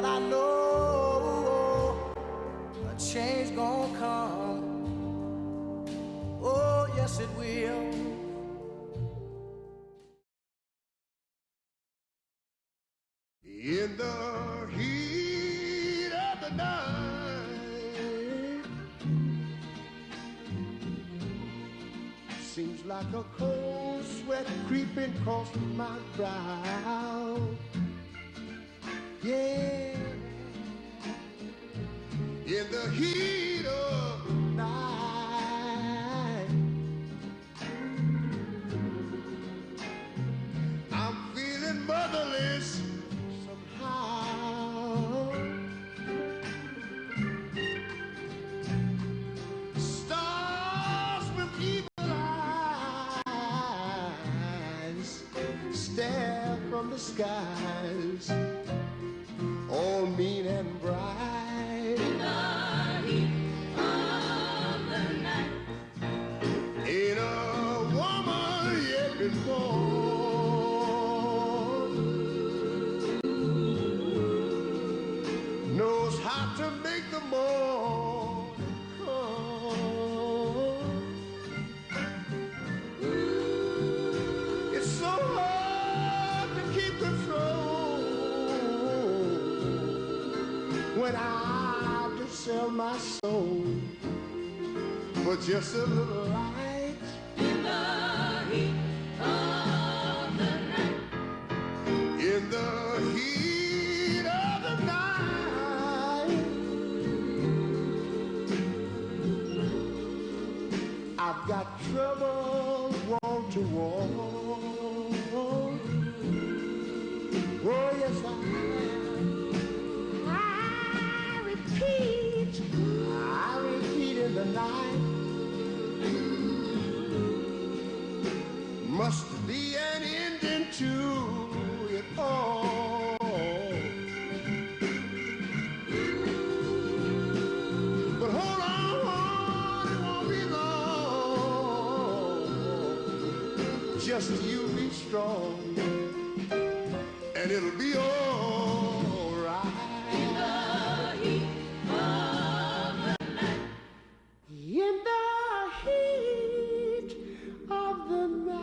but I know a change gonna come. Oh, yes it will. In the heat of the night, seems like a cold sweat creeping across my brow. Yeah, in the heat of the night, I'm feeling motherless somehow. Stars with evil eyes stare from the skies, all mean and bright. In the heat of the night, ain't a woman yet been born knows how to make the morning come. It's so hard to keep control when I have to sell my soul for just a little light. In the heat of the night, in the heat of the night, I've got trouble wall to wall. Oh yes I repeat in the night. Must be an ending to it all. But hold on, it won't be long. Just you be strong, and it'll be all right. In the heat of the night, in the heat of the night.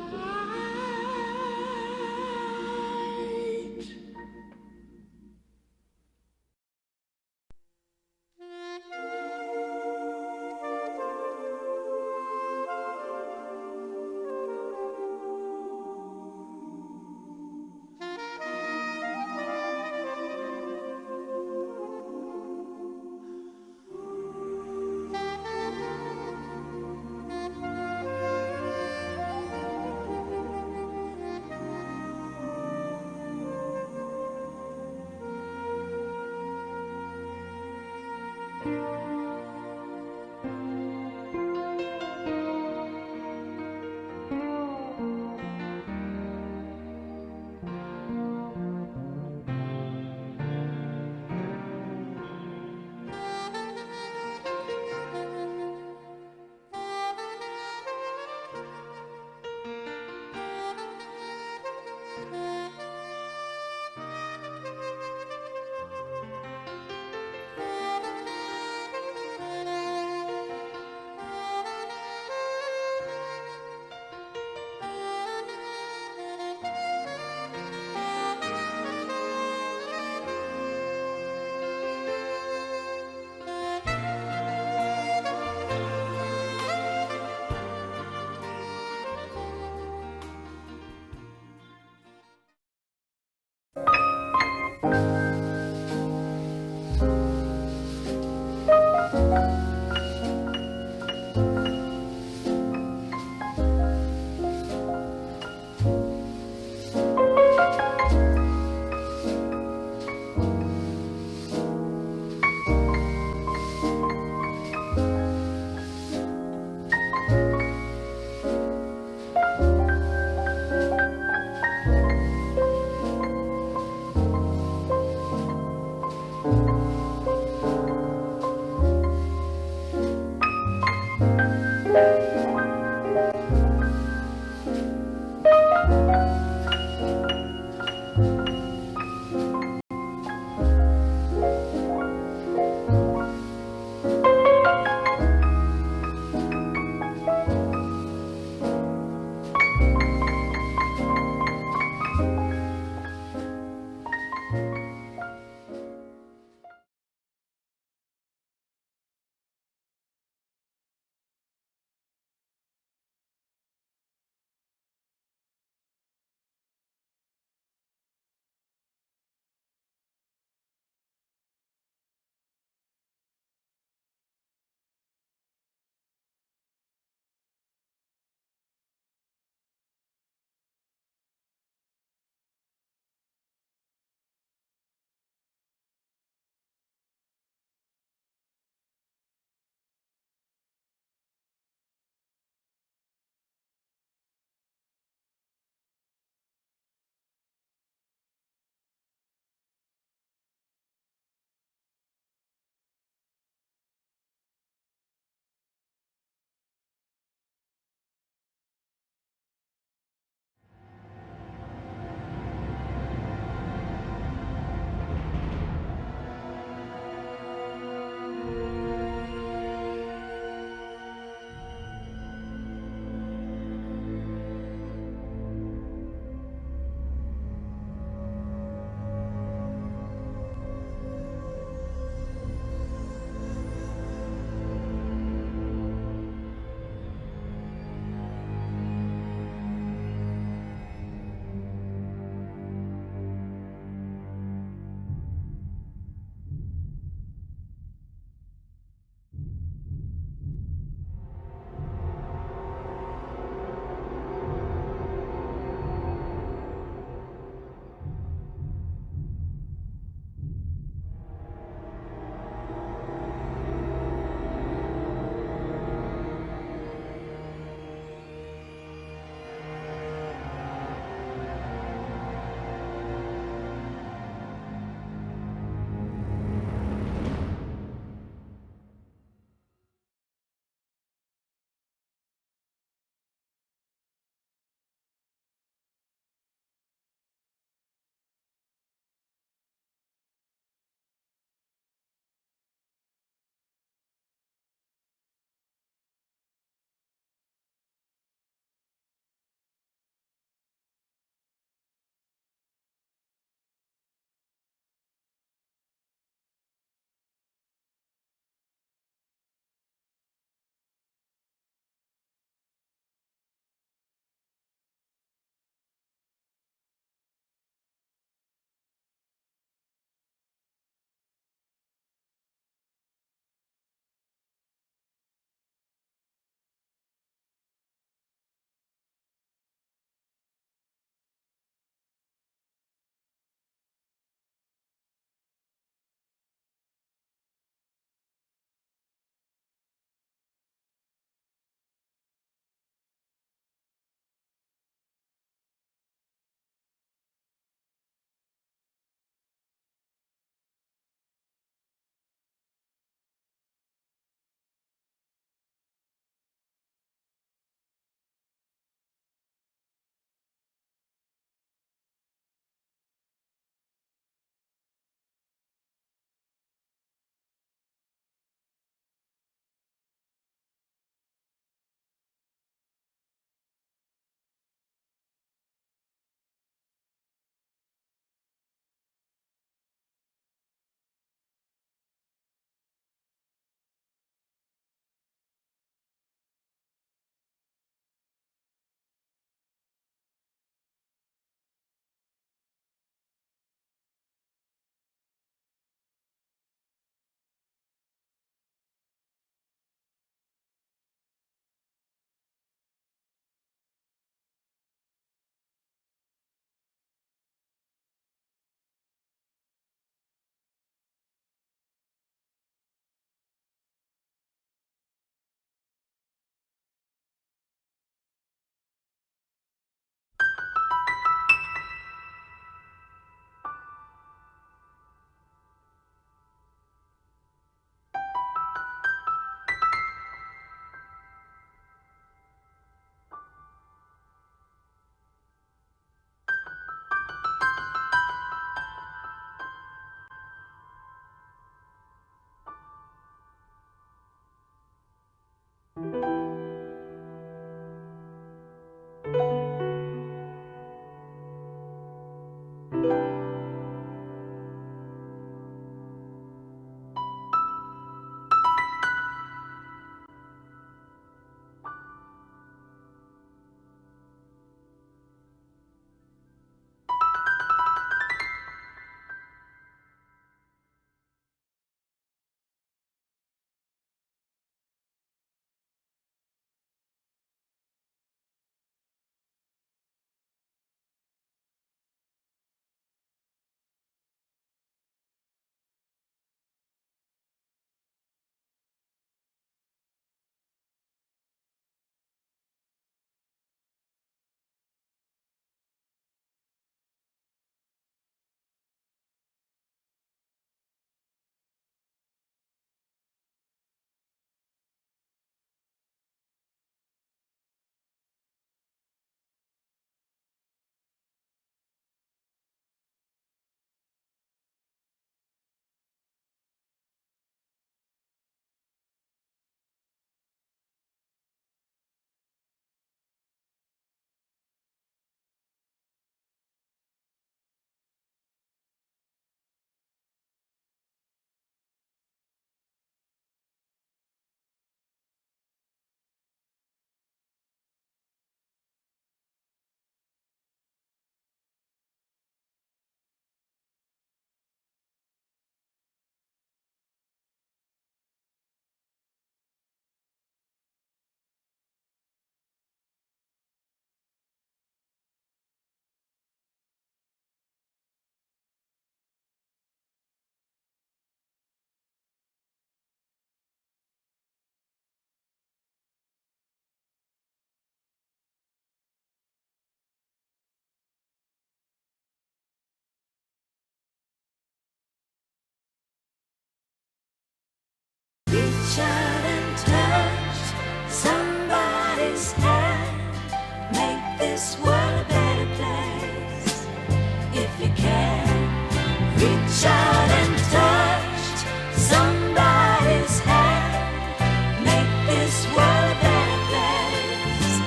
Reach out and touch somebody's hand. Make this world a better place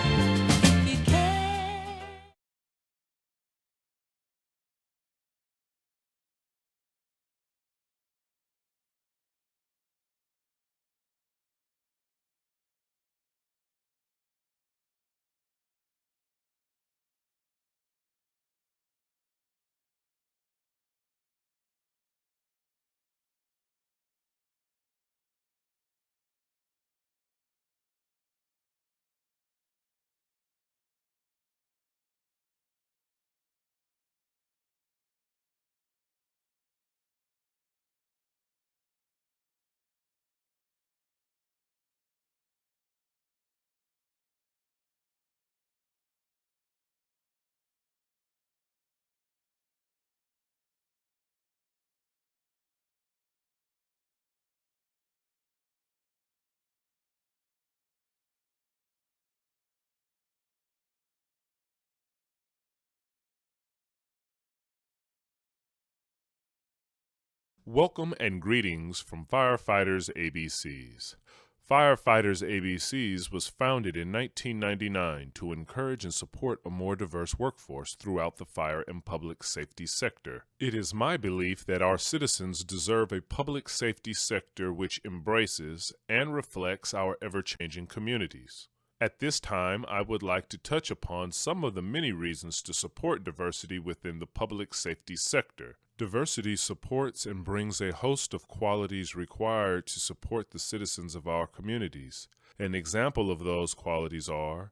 if you can. Welcome and greetings from Firefighters ABCs. Firefighters ABCs was founded in 1999 to encourage and support a more diverse workforce throughout the fire and public safety sector. It is my belief that our citizens deserve a public safety sector which embraces and reflects our ever-changing communities. At this time, I would like to touch upon some of the many reasons to support diversity within the public safety sector. Diversity supports and brings a host of qualities required to support the citizens of our communities. An example of those qualities are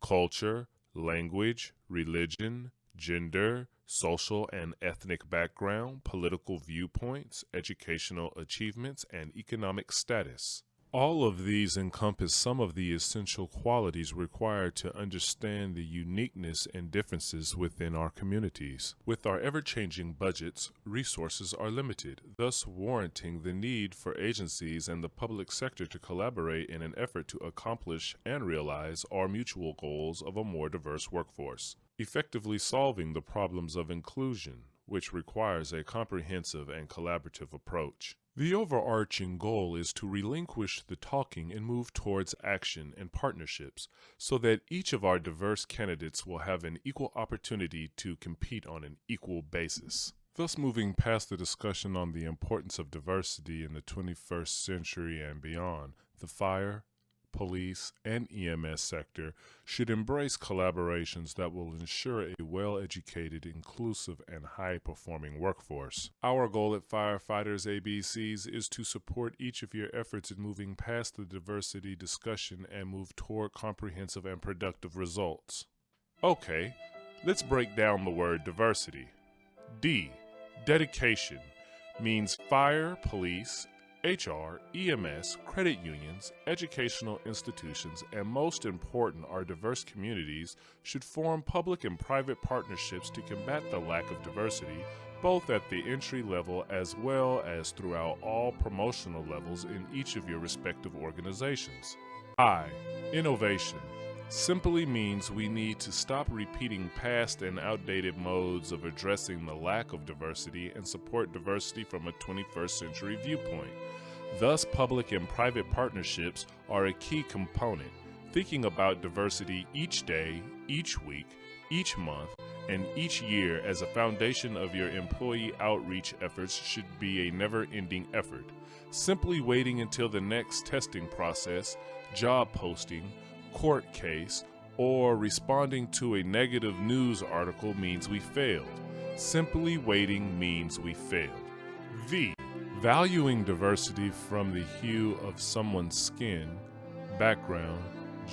culture, language, religion, gender, social and ethnic background, political viewpoints, educational achievements, and economic status. All of these encompass some of the essential qualities required to understand the uniqueness and differences within our communities. With our ever-changing budgets, resources are limited, thus warranting the need for agencies and the public sector to collaborate in an effort to accomplish and realize our mutual goals of a more diverse workforce, effectively solving the problems of inclusion, which requires a comprehensive and collaborative approach. The overarching goal is to relinquish the talking and move towards action and partnerships so that each of our diverse candidates will have an equal opportunity to compete on an equal basis. Thus, moving past the discussion on the importance of diversity in the 21st century and beyond, the fire, police, and EMS sector should embrace collaborations that will ensure a well-educated, inclusive, and high-performing workforce. Our goal at Firefighters ABCs is to support each of your efforts in moving past the diversity discussion and move toward comprehensive and productive results. Okay, let's break down the word diversity. D, dedication, means fire, police, HR, EMS, credit unions, educational institutions, and most important, our diverse communities should form public and private partnerships to combat the lack of diversity, both at the entry level as well as throughout all promotional levels in each of your respective organizations. I, innovation, simply means we need to stop repeating past and outdated modes of addressing the lack of diversity and support diversity from a 21st century viewpoint. Thus, public and private partnerships are a key component. Thinking about diversity each day, each week, each month, and each year as a foundation of your employee outreach efforts should be a never-ending effort. Simply waiting until the next testing process, job posting, court case, or responding to a negative news article means we failed. Simply waiting means we failed. V. Valuing diversity from the hue of someone's skin, background,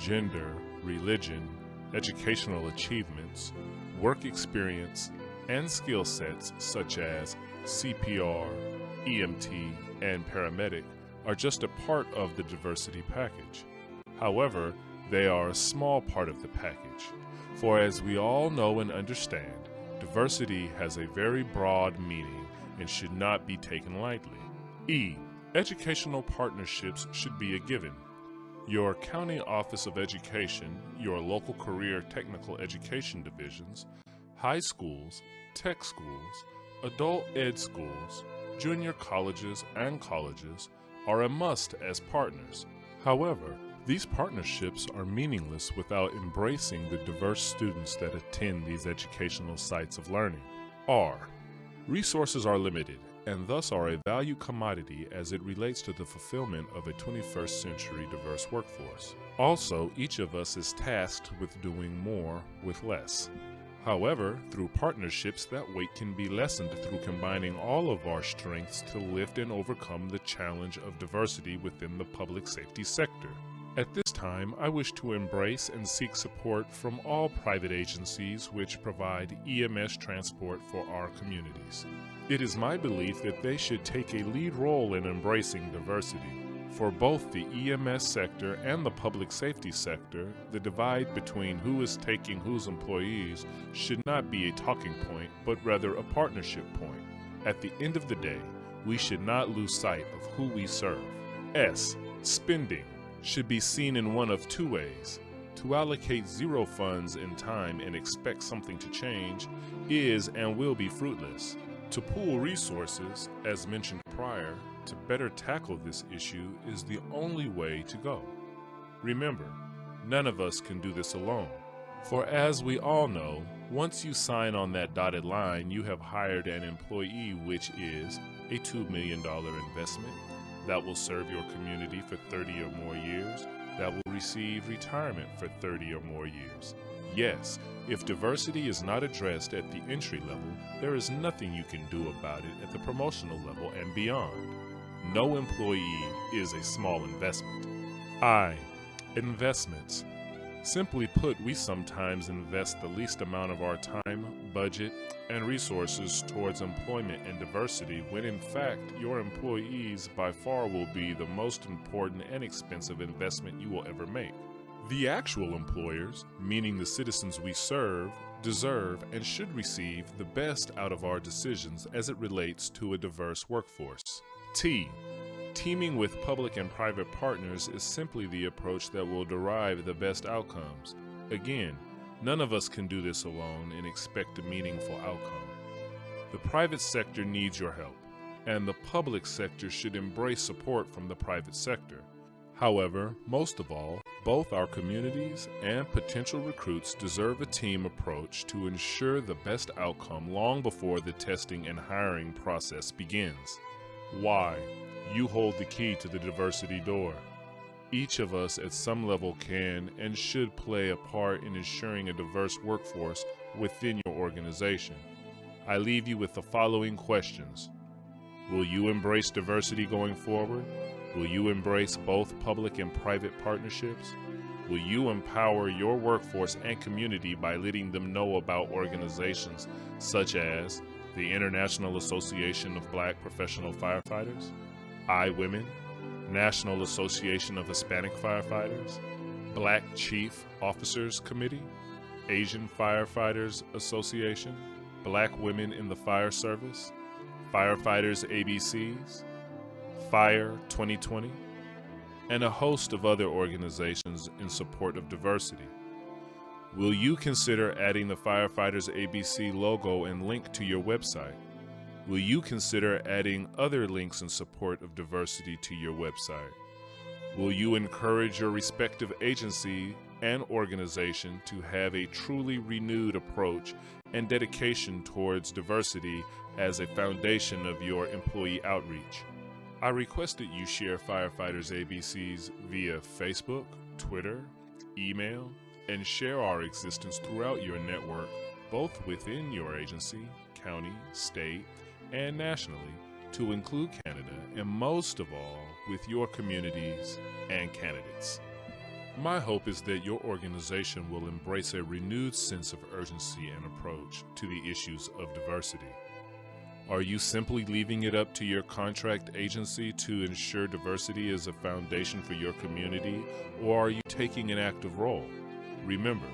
gender, religion, educational achievements, work experience, and skill sets such as CPR, EMT, and paramedic are just a part of the diversity package. However, they are a small part of the package, for as we all know and understand, diversity has a very broad meaning and should not be taken lightly. E. Educational partnerships should be a given. Your county office of education, your local career technical education divisions, high schools, tech schools, adult ed schools, junior colleges, and colleges are a must as partners. However, these partnerships are meaningless without embracing the diverse students that attend these educational sites of learning. R. Resources are limited and thus are a value commodity as it relates to the fulfillment of a 21st century diverse workforce. Also, each of us is tasked with doing more with less. However, through partnerships, that weight can be lessened through combining all of our strengths to lift and overcome the challenge of diversity within the public safety sector. At this time, I wish to embrace and seek support from all private agencies which provide EMS transport for our communities. It is my belief that they should take a lead role in embracing diversity. For both the EMS sector and the public safety sector, the divide between who is taking whose employees should not be a talking point, but rather a partnership point. At the end of the day, we should not lose sight of who we serve. S. Spending should be seen in one of two ways. To allocate zero funds in time and expect something to change is and will be fruitless. To pool resources, as mentioned prior, to better tackle this issue is the only way to go. Remember, none of us can do this alone. For as we all know, once you sign on that dotted line, you have hired an employee, which is a $2 million investment that will serve your community for 30 or more years, that will receive retirement for 30 or more years. Yes, if diversity is not addressed at the entry level, there is nothing you can do about it at the promotional level and beyond. No employee is a small investment. I. Investments. Simply put, we sometimes invest the least amount of our time, budget, and resources towards employment and diversity when in fact your employees by far will be the most important and expensive investment you will ever make. The actual employers, meaning the citizens we serve, deserve and should receive the best out of our decisions as it relates to a diverse workforce. T. Teaming with public and private partners is simply the approach that will derive the best outcomes. Again, none of us can do this alone and expect a meaningful outcome. The private sector needs your help, and the public sector should embrace support from the private sector. However, most of all, both our communities and potential recruits deserve a team approach to ensure the best outcome long before the testing and hiring process begins. Why? You hold the key to the diversity door. Each of us at some level can and should play a part in ensuring a diverse workforce within your organization. I leave you with the following questions. Will you embrace diversity going forward? Will you embrace both public and private partnerships? Will you empower your workforce and community by letting them know about organizations such as the International Association of Black Professional Firefighters, I-Women, National Association of Hispanic Firefighters, Black Chief Officers Committee, Asian Firefighters Association, Black Women in the Fire Service, Firefighters ABCs, Fire 2020, and a host of other organizations in support of diversity. Will you consider adding the Firefighters ABC logo and link to your website? Will you consider adding other links in support of diversity to your website? Will you encourage your respective agency and organization to have a truly renewed approach and dedication towards diversity as a foundation of your employee outreach? I request that you share Firefighters ABCs via Facebook, Twitter, email, and share our existence throughout your network, both within your agency, county, state, and nationally, to include Canada, and most of all, with your communities and candidates. My hope is that your organization will embrace a renewed sense of urgency and approach to the issues of diversity. Are you simply leaving it up to your contract agency to ensure diversity is a foundation for your community, or are you taking an active role? Remember,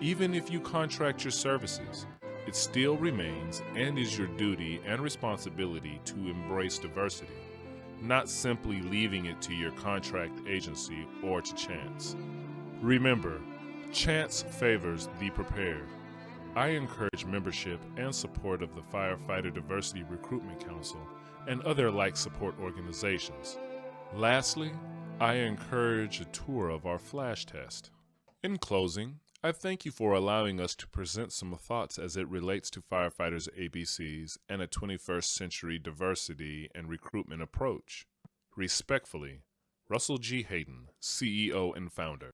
even if you contract your services, it still remains and is your duty and responsibility to embrace diversity, not simply leaving it to your contract agency or to chance. Remember, chance favors the prepared. I encourage membership and support of the Firefighter Diversity Recruitment Council and other like support organizations. Lastly, I encourage a tour of our flash test. In closing, I thank you for allowing us to present some thoughts as it relates to Firefighters ABCs and a 21st century diversity and recruitment approach. Respectfully, Russell G. Hayden, CEO and founder.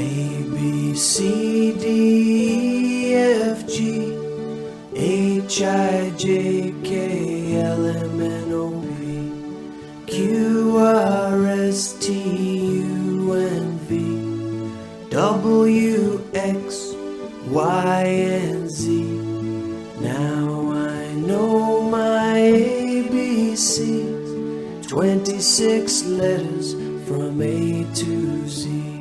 A, B, C, D, E, F, G, H, I, J, K, L, M, N, O, P, Q, R, S, T, U, N, V, W, X, Y, and Z. Now I know my ABCs, 26 letters from A to Z.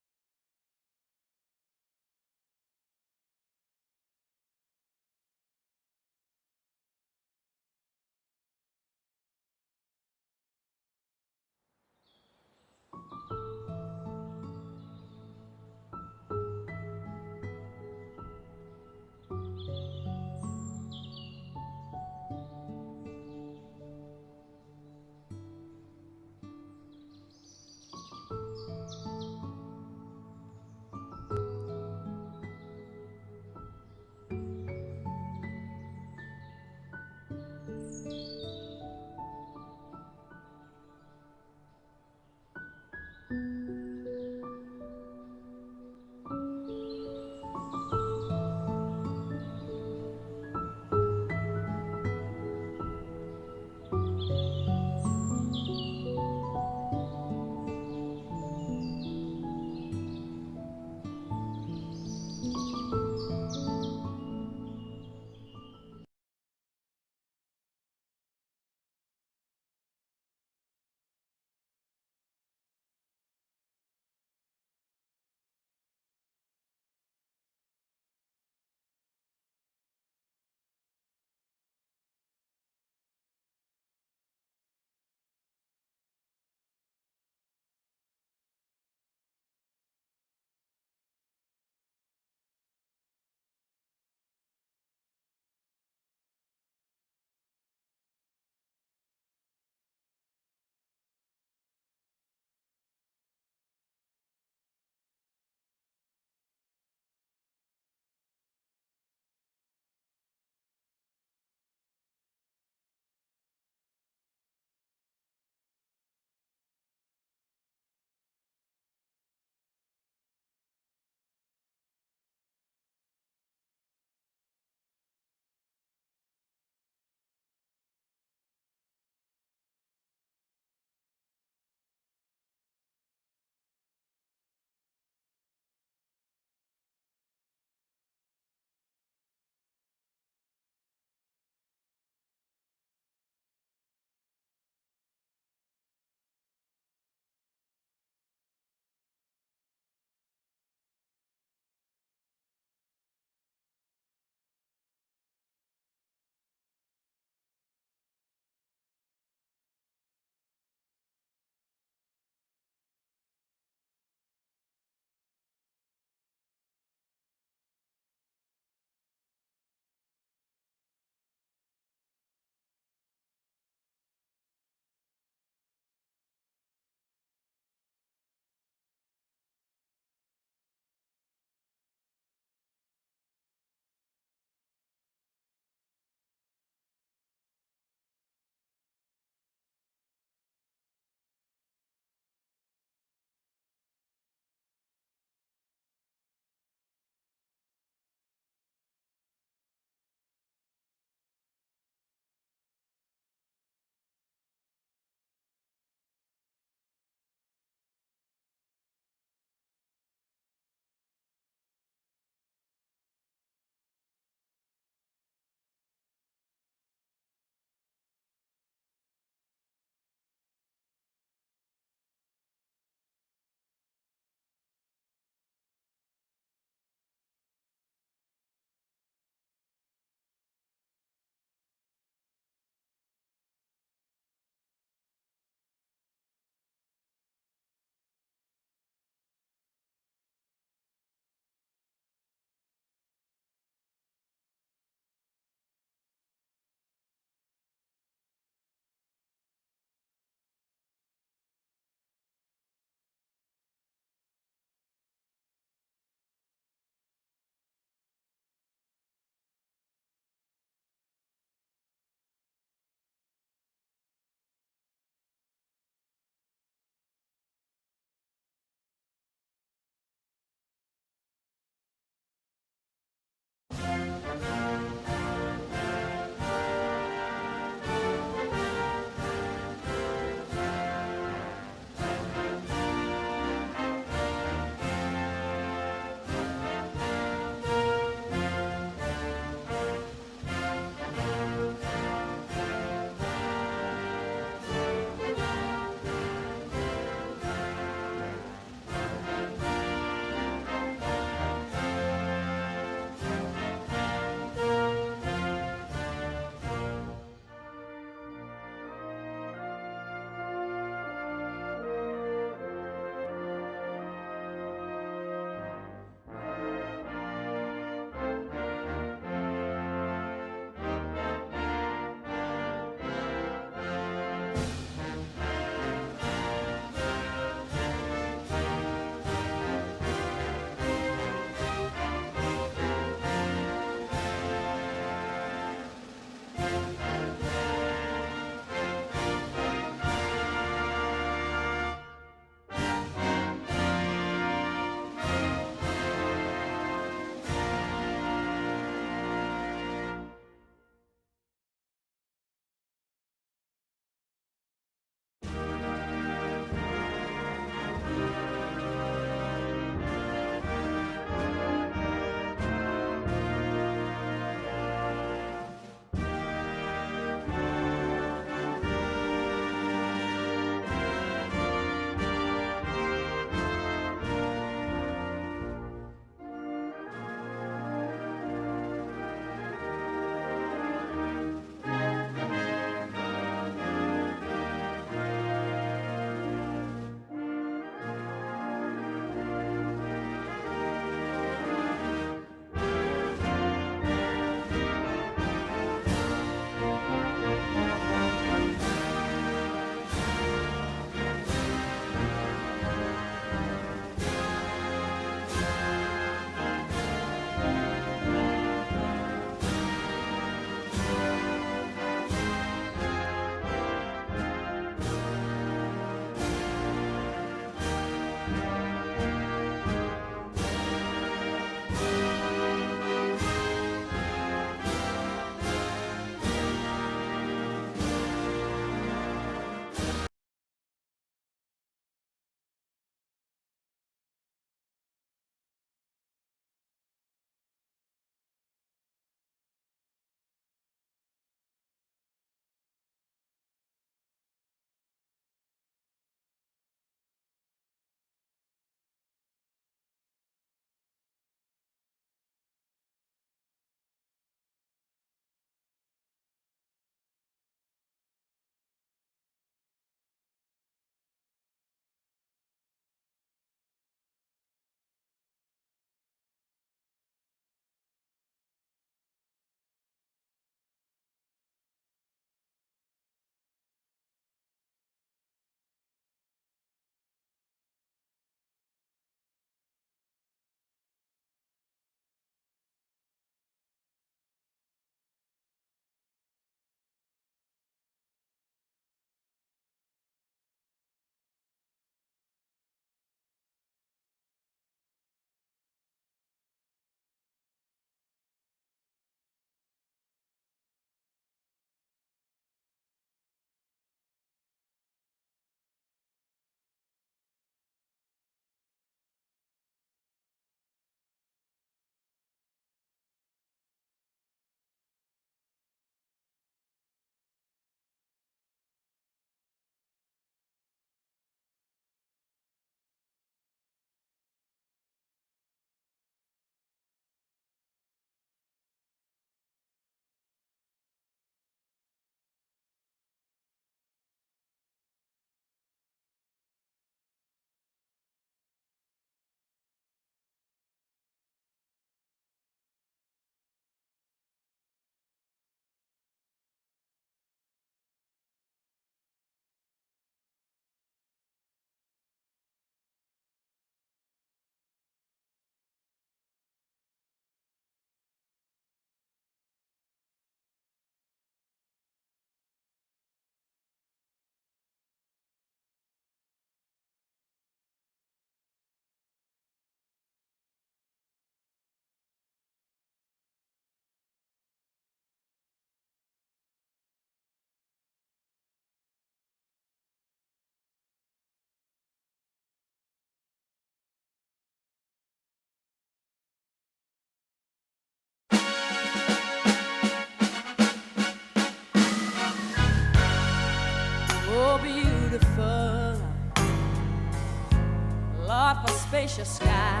spacious sky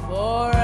for